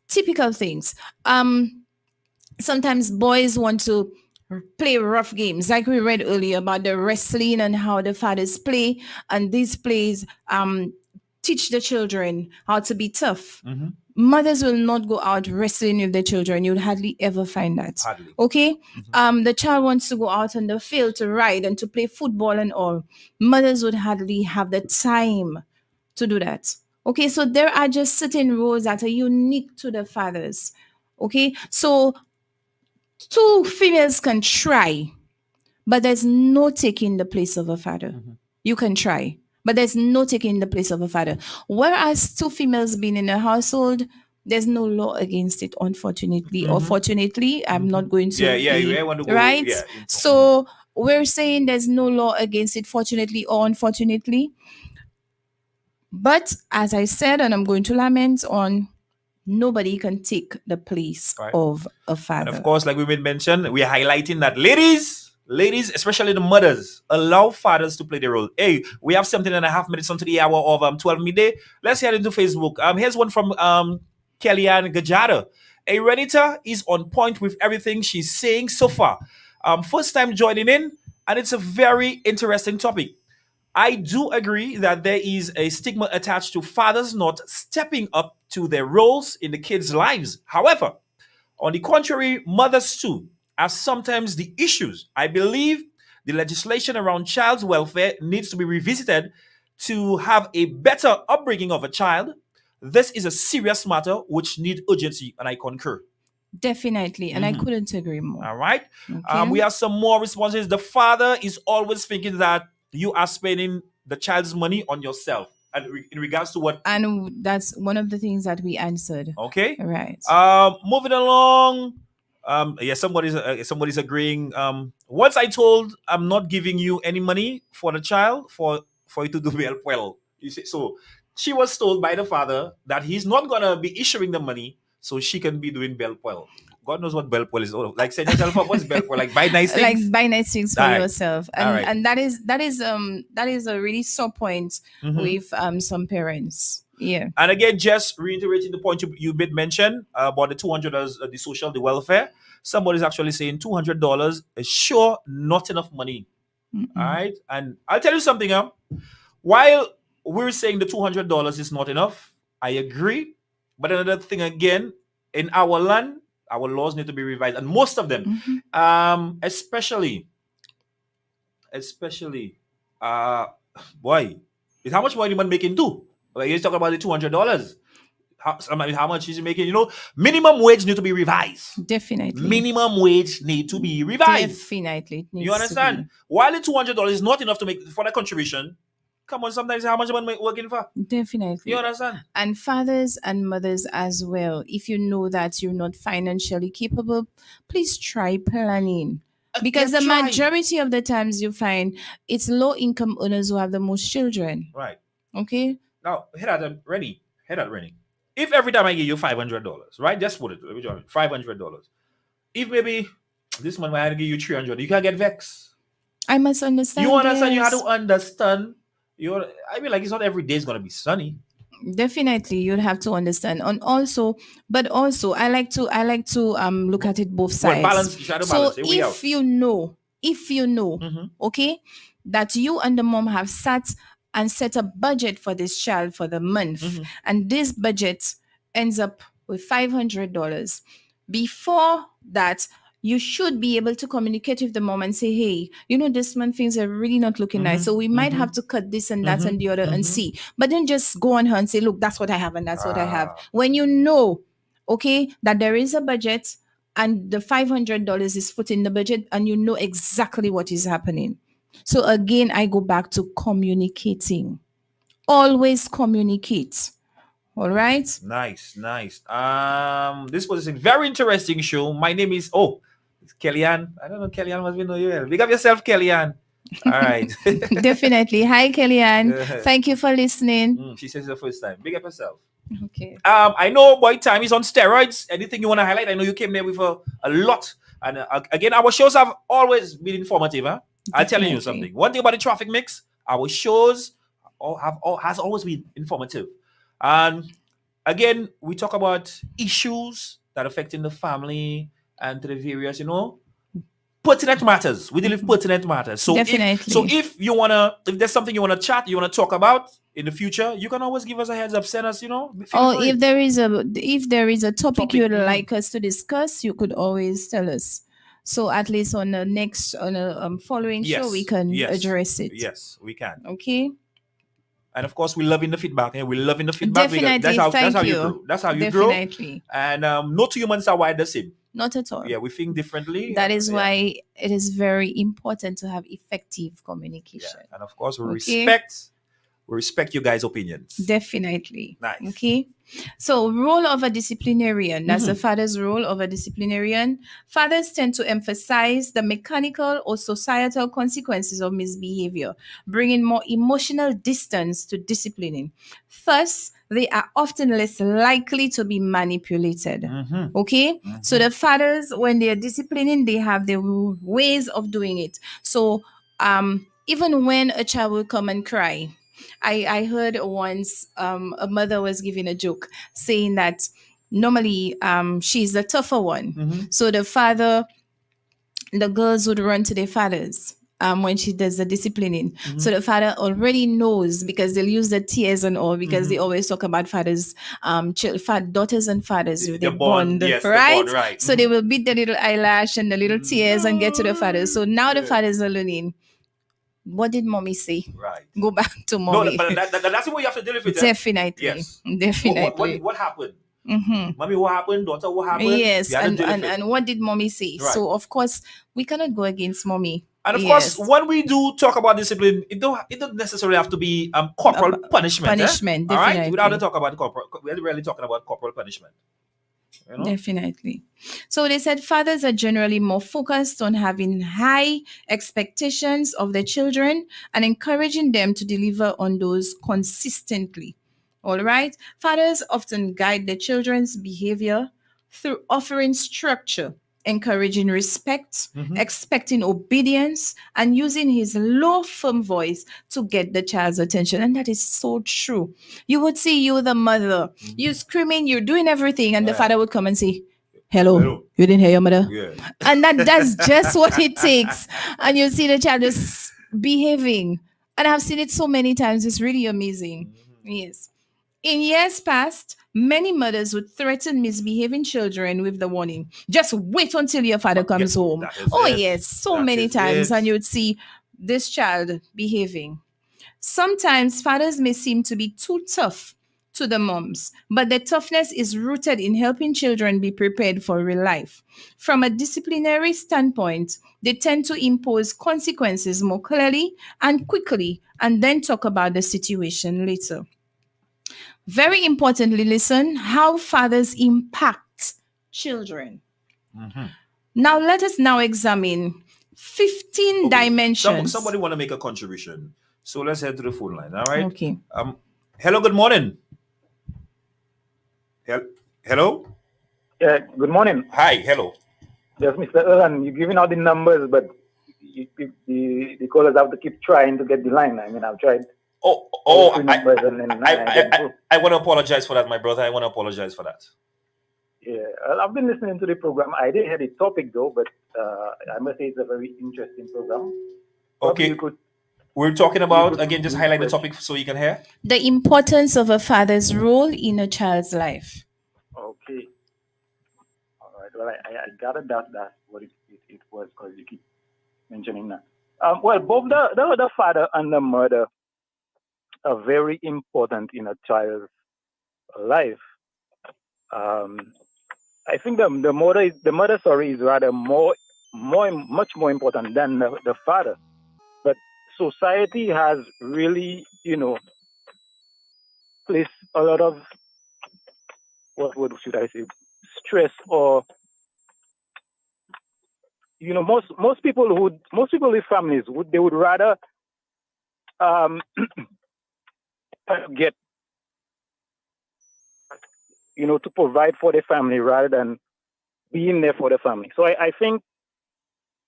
Typical things. Sometimes boys want to play rough games, like we read earlier about the wrestling and how the fathers play, and these plays teach the children how to be tough. Mhm. Mothers will not go out wrestling with the children. You'll hardly ever find that. Hardly. Okay. The child wants to go out on the field to ride and to play football and all. Mothers would hardly have the time to do that. Okay. So there are just certain roles that are unique to the fathers. Okay. So two females can try, but there's no taking the place of a father. You can try, but there's no taking the place of a father. Whereas two females being in a household, there's no law against it, unfortunately. Or fortunately, I'm not going to Yeah, be, you want to go. right? Yeah. So we're saying there's no law against it, fortunately or unfortunately. But as I said, and I'm going to lament on, nobody can take the place Right. of a And father. of course, like we made mention, we are highlighting that ladies, especially the mothers, allow fathers to play the role. Hey, we have 17.5 minutes onto the hour of 12 midday. Let's head into Facebook. Here's one from Kellyanne Gajada. Hey, Renita is on point with everything she's saying so far. First time joining in, and it's a very interesting topic. I do agree that there is a stigma attached to fathers not stepping up to their roles in the kids' lives. However, on the contrary, mothers too are sometimes the issues. I believe the legislation around child's welfare needs to be revisited to have a better upbringing of a child. This is a serious matter which needs urgency, and I concur. Definitely. And I couldn't agree more. All right. Okay. We have some more responses. The father is always thinking that you are spending the child's money on yourself. And in regards to what? And that's one of the things that we answered. Okay. Right. Moving along. Yeah, somebody's agreeing. Once I told I'm not giving you any money for the child for you to do well. You see, so she was told by the father that he's not gonna be issuing the money so she can be doing well. God knows what Bellpoil is. Oh, like, send yourself up. What's Bellpoil? Like, buy nice things. Like buy nice things for All right. yourself. All And right. and that is a really sore point with some parents. Yeah. And again, just reiterating the point you did mention about the $200, the welfare. Somebody's actually saying $200 is sure not enough money. All right. And I'll tell you something. While we're saying the $200 is not enough, I agree. But another thing again, in our land, our laws need to be revised, and most of them, especially, boy, is how much money man making too? Like, you're talking about the $200. How much is he making? You know, minimum wage need to be revised. Definitely. Minimum wage need to be revised. Definitely. It needs You understand? to be. While the $200 is not enough to make for the contribution, come on, sometimes how much man working for? Definitely. You understand? And fathers and mothers as well. If you know that you're not financially capable, please try planning. Because the try. majority of the times you find it's low income earners who have the most children. Right. Okay? Now, head at Rennie. if every time I give you $500, right? Just put it, $500. If maybe this month I had to give you 300, you can get vexed. I must understand. You understand? You have Yes. to understand. I mean, like it's not every day is gonna be sunny. Definitely, you'd have to understand. And also, but also, I like to look at it both Well, sides. balance. You try to So balance it. We out. if you know, Mm-hmm. okay, that you and the mom have sat and set a budget for this child for the month, Mm-hmm. and this budget ends up with $500. Before that, you should be able to communicate with the mom and say, hey, this month things are really not looking nice. So we might have to cut this and that and the other and see. But then just go on her and say, look, that's what I have and that's what I have. When you know, okay, that there is a budget and the $500 is put in the budget and you know exactly what is happening. So again, I go back to communicating. Always communicate. All right. Nice. This was a very interesting show. My name is it's Kellyanne. I don't know Kellyanne must be know you well. Big up yourself, Kellyanne. All right. Definitely. Hi, Kellyanne. Thank you for listening. She says it's the first time. Big up yourself. Okay. I know boy time is on steroids. Anything you want to highlight? I know you came there with a lot. And again, our shows have always been informative. Huh? I'm telling you Definitely. something. One thing about the traffic mix, our shows has always been informative. And again, we talk about issues that affecting the family and to the various, pertinent matters. We deal with pertinent matters. So Definitely. if there's something you wanna chat, you wanna talk about in the future, you can always give us a heads up, send us, feel Or free. if there is a topic you'd like us to discuss, you could always tell us. So at least on the next following show, we can address it. Yes, we can. Okay. And of course, we're loving the feedback. And we're loving the feedback. Definitely. That's how Thank you you. grow. That's how you Definitely. grow. And no two humans are wired the same. Not at all. Yeah, we think differently. That is why it is very important to have effective communication. And of course, we Okay. respect you guys' opinions. Definitely. Nice. Okay. So, role of a disciplinarian. That's the father's role of a disciplinarian. Fathers tend to emphasize the mechanical or societal consequences of misbehavior, bringing more emotional distance to disciplining. Thus, they are often less likely to be manipulated. Okay. So, the fathers, when they are disciplining, they have their ways of doing it. So, even when a child will come and cry, I heard once a mother was giving a joke saying that normally she's the tougher one. So the girls would run to their fathers when she does the disciplining. So the father already knows because they'll use the tears and all because they always talk about fathers, daughters and fathers, they bond, yes, right? The bond, right. So they will beat the little eyelash and the little tears and get to the fathers. So now the fathers are learning. What did mommy say? Right. Go back to mommy. No, but that's the way you have to deal with it. Definitely. Yes. Definitely. What happened? Mommy, what happened? Daughter, what happened? Yes. And what did mommy say? Right. So of course we cannot go against mommy. And of course, when we do talk about discipline, it don't necessarily have to be corporal punishment. Punishment, All definitely. right. Without talk about corporal, we're really talking about corporal punishment. Definitely. So they said fathers are generally more focused on having high expectations of their children and encouraging them to deliver on those consistently. All right. Fathers often guide their children's behavior through offering structure, encouraging respect, expecting obedience, and using his low, firm voice to get the child's attention. And that is so true. You would see you, the mother, you screaming, you're doing everything, and the father would come and say, Hello. You didn't hear your mother? Yeah. And that's just what it takes. And you see the child just behaving. And I've seen it so many times. It's really amazing. Yes. In years past, many mothers would threaten misbehaving children with the warning, just wait until your father comes home. Yes, so many times. And you would see this child behaving. Sometimes fathers may seem to be too tough to the moms, but their toughness is rooted in helping children be prepared for real life. From a disciplinary standpoint, they tend to impose consequences more clearly and quickly, and then talk about the situation later. Very importantly, listen how fathers impact children. Now, let us now examine 15 dimensions. Somebody want to make a contribution. So let's head to the phone line, all right? Okay. Hello, good morning. Hello? Yeah, good morning. Hi, hello. Yes, Mr. Erhan, you're giving out the numbers, but the callers have to keep trying to get the line. I mean, I've tried all three numbers and then I get through. I want to apologize for that, my brother. I want to apologize for that. Yeah, I've been listening to the program. I didn't hear the topic though, but I must say it's a very interesting program. Okay. We're talking about, again, just highlight the topic so you can hear. The importance of a father's role in a child's life. Okay. All right. Well, I gathered that's what it was because you keep mentioning that. Well, both the father and the mother are very important in a child's life. I think the mother story is rather much more important than the father. But society has really, placed a lot of what word should I say, stress or most people with families would rather get to provide for the family rather than being there for the family. So I think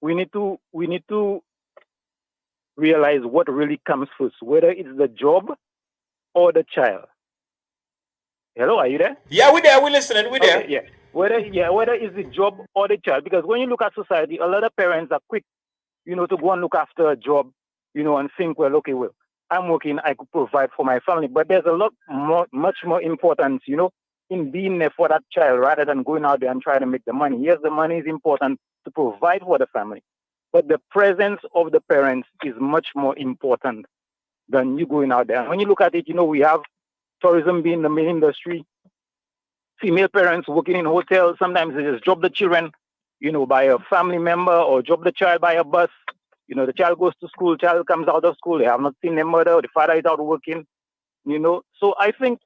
we need to realize what really comes first, whether it's the job or the child. Hello, are you there? Yeah, we're there. We're listening. We're there. Yeah. Whether it's the job or the child, because when you look at society, a lot of parents are quick, to go and look after a job, and think, well, okay, well, I'm working, I could provide for my family, but there's a lot much more importance, in being there for that child rather than going out there and trying to make the money. Yes, the money is important to provide for the family, but the presence of the parents is much more important than you going out there. And when you look at it, we have tourism being the main industry, female parents working in hotels. Sometimes they just drop the children, by a family member or drop the child by a bus. The child goes to school, child comes out of school, they have not seen their mother, the father is out working, So I think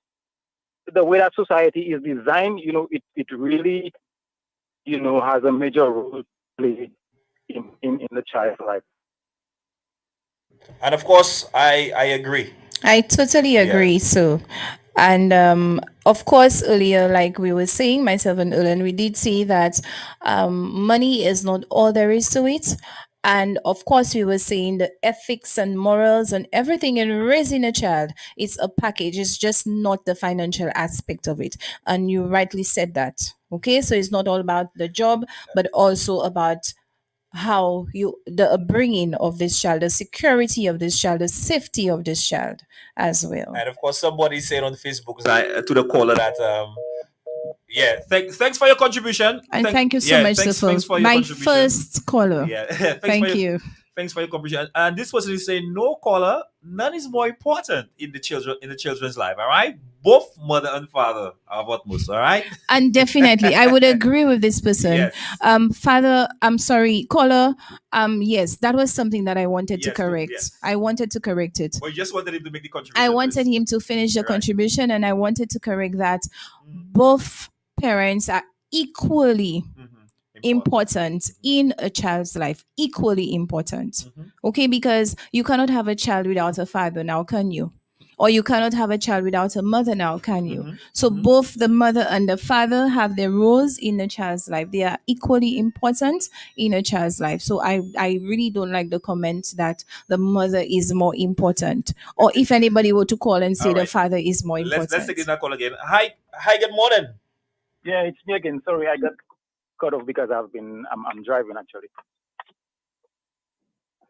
the way that society is designed, it really, has a major role to play in the child's life. And of course, I agree. I totally agree. Yeah. So, and of course, earlier, like we were saying, myself and Ulan, we did say that money is not all there is to it. And of course, we were saying the ethics and morals and everything in raising a child is a package. It's just not the financial aspect of it. And you rightly said that. Okay, so it's not all about the job, but also about how the upbringing of this child, the security of this child, the safety of this child as well. And of course, somebody said on Facebook to the caller that thanks for your contribution. And thank you so much, thanks for your contribution. First caller. Yeah, thank you. Thanks for your contribution. And this person is saying, no caller, none is more important in the children's life. All right, both mother and father are of utmost. All right, and definitely, I would agree with this person. Yes. Father, I'm sorry, caller. Yes, that was something that I wanted to correct. Yes. I wanted to correct it. Well, you just wanted him to make the contribution. I wanted him to finish the contribution, and I wanted to correct that both parents are equally important in a child's life, equally important. Okay, because you cannot have a child without a father now, can you? Or you cannot have a child without a mother now, can you? So both the mother and the father have their roles in a child's life. They are equally important in a child's life. So I really don't like the comment that the mother is more important. Or if anybody were to call and say the father is more important. Let's take that call again. Hi, good morning. Yeah, it's me again. Sorry, I got cut off because I'm driving actually.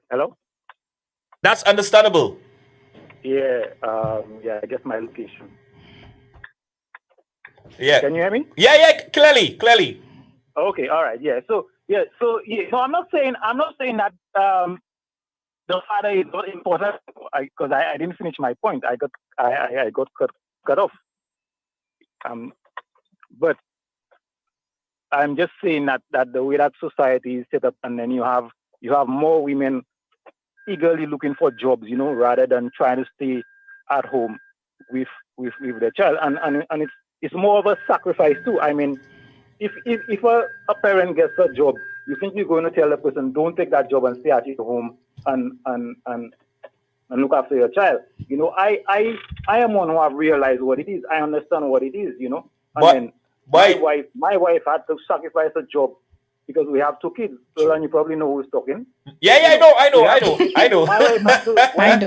Hello? That's understandable. Yeah, I guess my location. Yeah. Can you hear me? Yeah, clearly. Okay, all right, yeah. So I'm not saying that the father is not important because I didn't finish my point. I got cut off. But I'm just saying that the way that society is set up, and then you have more women eagerly looking for jobs, rather than trying to stay at home with the child, and it's more of a sacrifice too. I mean, if a parent gets a job, you think you're going to tell the person, don't take that job and stay at your home and look after your child? I am one who have realized what it is. I understand what it is, And But then but my wife had to sacrifice a job because we have two kids. So and you probably know who's talking. yeah, You I know, know, I we know, I have two know, kids. I know. My wife had to I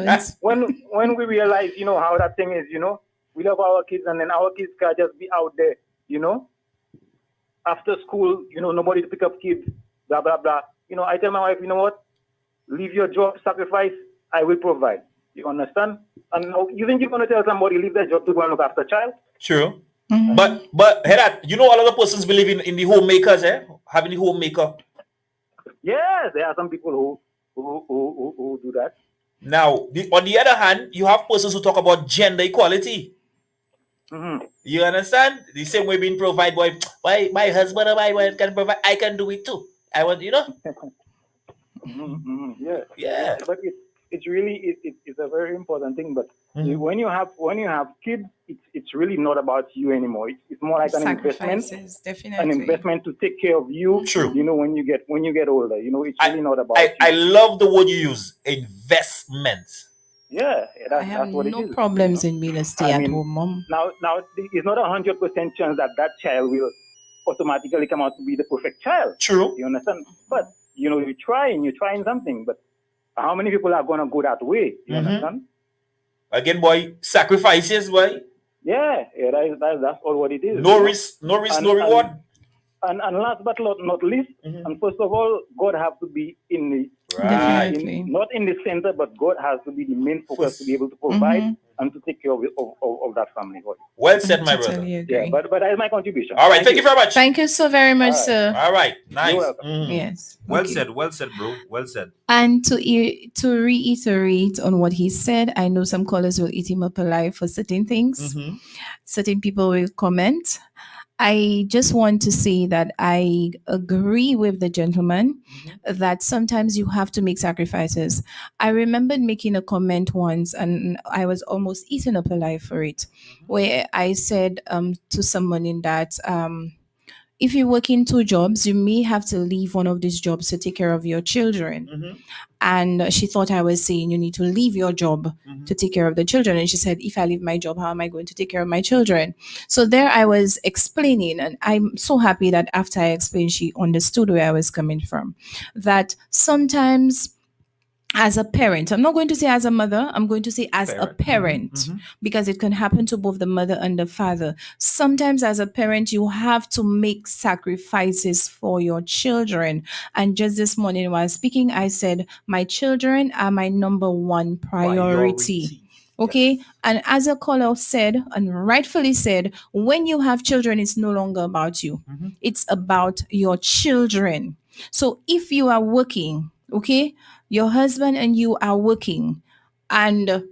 don't. when we realize, how that thing is, we love our kids, and then our kids can't just be out there, after school, nobody to pick up kids, blah blah blah. I tell my wife, you know what? Leave your job, sacrifice. I will provide. You understand? And now, you think you're gonna tell somebody leave their job to go and look after a child? True. Mhm. But Herat, a lot of persons believe in the homemakers, having the homemaker. Yes, there are some people who do that. Now, on the other hand, you have persons who talk about gender equality. Hmm. You understand? The same way being provide boy, why my husband or my wife can provide, I can do it too. I want, Yeah, yeah. but it's really it's a very important thing. But Mhm. when you have kids, it's really not about you anymore. It's more like an investment, Sacrifices, definitely. to take care of you. True. When you get older. It's really not about I you. love the word you use, investment. Yeah, I have that's what it no is. problems in being a I stay-at-home mean, mom. now it's not 100% chance that child will automatically come out to be the perfect child. True. You understand? But you're trying something. But how many people are gonna go that way? You understand? Again, boy, sacrifices, boy. Yeah, that's all what it is. No risk, no risk, And, no reward. and last but not least, and first of all, God has to be in the Right. Definitely. not in the center, but God has to be the main focus to be able to provide and to take care of that family. Well said, my brother. Totally Yeah, agree. but that is my contribution. All right, thank you very much. Thank you so very much, All right. sir. All right, nice. You're welcome. Yes. Well Okay. said, bro. Well said. And to reiterate on what he said, I know some callers will eat him up alive for certain things. Certain people will comment. I just want to say that I agree with the gentleman that sometimes you have to make sacrifices. I remembered making a comment once and I was almost eaten up alive for it, where I said to someone in that if you work in two jobs, you may have to leave one of these jobs to take care of your children. And she thought I was saying you need to leave your job to take care of the children. And she said, if I leave my job, how am I going to take care of my children? So there I was explaining, and I'm so happy that after I explained, she understood where I was coming from. That sometimes as a parent, I'm not going to say as a mother, I'm going to say as a parent, because it can happen to both the mother and the father. Sometimes as a parent, you have to make sacrifices for your children. And just this morning while speaking, I said, my children are my number one priority. Okay. Yes. And as a caller said, and rightfully said, when you have children, it's no longer about you. It's about your children. So if you are working, okay, your husband and you are working, and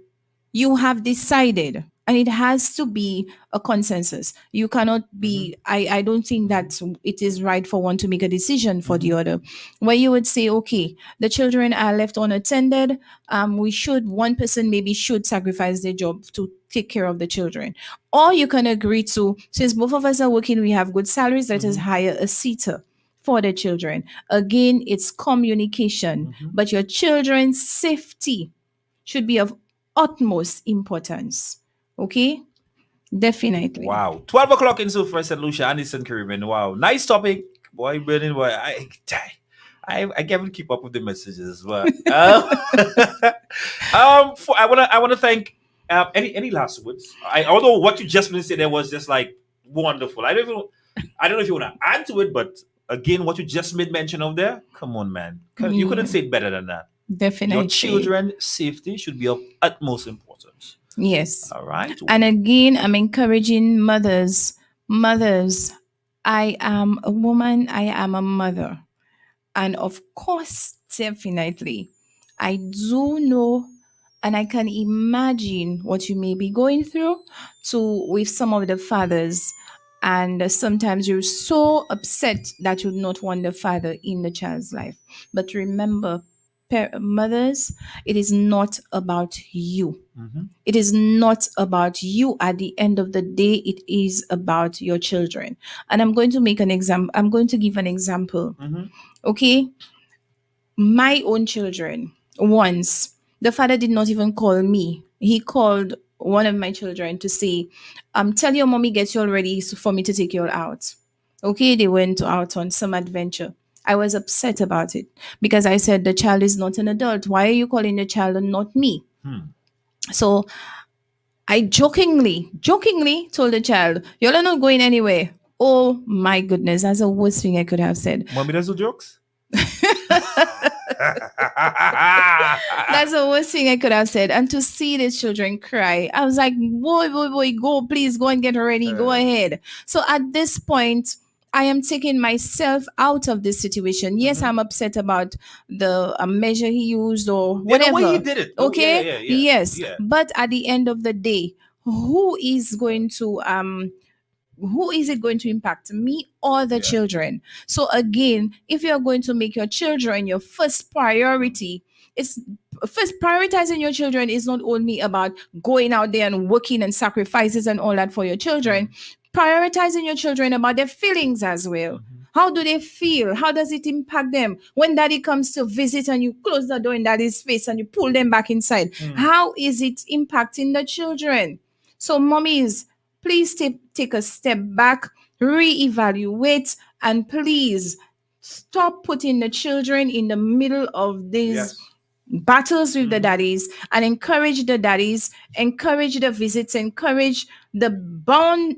you have decided, and it has to be a consensus. You cannot be, I don't think that it is right for one to make a decision for the other, where you would say, okay, the children are left unattended. One person maybe should sacrifice their job to take care of the children. Or you can agree to, since both of us are working, we have good salaries, let us hire a seater for the children. Again, it's communication, but your children's safety should be of utmost importance. Okay? Definitely. Wow. 12 o'clock in Sulphur, St. Lucia, Anderson Caribbean. Wow. Nice topic. Boy, Brennan, boy. I can't keep up with the messages, but I wanna thank any last words. Although what you just said there was just like wonderful. I don't know if you wanna add to it, but again, what you just made mention of there, come on, man. You couldn't say it better than that. Definitely. Your children's safety should be of utmost importance. Yes. All right. And again, I'm encouraging mothers. Mothers, I am a woman, I am a mother. And of course, definitely, I do know and I can imagine what you may be going through with some of the fathers. And sometimes you're so upset that you do not want the father in the child's life. But remember, mothers, it is not about you. It is not about you at the end of the day. It is about your children. And I'm going to make an example. I'm going to give an example. Okay. My own children, once, the father did not even call me. He called one of my children to say, tell your mommy get you all ready for me to take you all out. Okay, they went out on some adventure. I was upset about it because I said the child is not an adult. Why are you calling the child and not me? So I jokingly told the child, "You're not going anywhere." Oh my goodness, that's the worst thing I could have said. Mommy does do jokes? That's the worst thing I could have said. And to see these children cry, I was like, boy, go, please go and get ready. Go ahead. So at this point, I am taking myself out of this situation. Yes, I'm upset about the measure he used or Yeah, the whatever. way he did it. Oh, Okay. yeah. Yes. Yeah. But at the end of the day, who is it going to impact, me or the children? So again, if you're going to make your children your first priority, it's first prioritizing your children is not only about going out there and working and sacrifices and all that for your children. Prioritizing your children about their feelings as well. How do they feel? How does it impact them when daddy comes to visit and you close the door in daddy's face and you pull them back inside? How is it impacting the children? So mommies, please take a step back, reevaluate, and please stop putting the children in the middle of these battles with the daddies, and encourage the daddies, encourage the visits, encourage the bond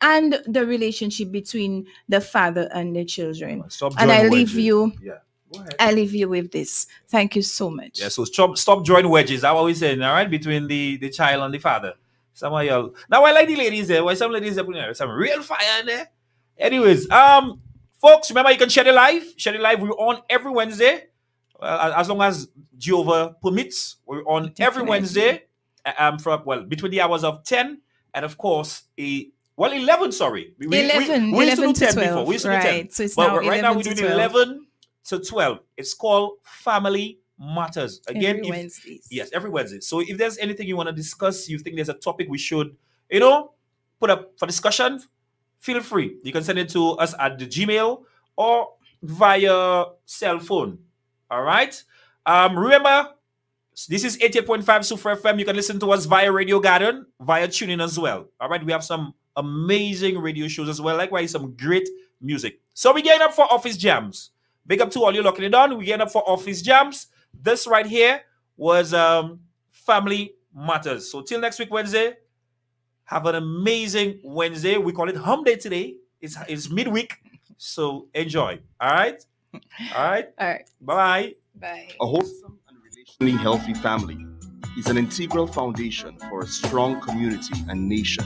and the relationship between the father and the children. Stop And I drawing leave wedges. you Yeah. Go ahead. I leave you with this. Thank you so much. Yeah, so stop drawing wedges. That's what we're saying, all right, between the child and the father. Some of y'all. Now I like the ladies there. Why some ladies are putting some real fire in there? Anyways, folks, remember you can share the live. Share the live. We're on every Wednesday. As long as Jehovah permits, we're on every Definitely. Wednesday. From between the hours of 10 and of course 11. Sorry, we used to 11 do to 10 12. before. We used to do 10. Right. So it's But now right now 11 we're to doing 12. 11 to 12. It's called Family Matters. Again, Every if, Wednesdays. yes, every Wednesday. So if there's anything you want to discuss, you think there's a topic we should, put up for discussion, feel free. You can send it to us at the Gmail or via cell phone. All right. Remember, this is 88.5 Super FM. You can listen to us via Radio Garden, via tuning as well. All right. We have some amazing radio shows as well. Likewise, some great music. So we're getting up for Office Jams. Big up to all you locking it on. We're getting up for Office Jams. This right here was Family Matters. So till next week, Wednesday, have an amazing Wednesday. We call it Hum Day today. It's midweek. So enjoy. All right. All right. Bye. Bye. A wholesome and relationally healthy family is an integral foundation for a strong community and nation.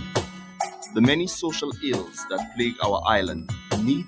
The many social ills that plague our island need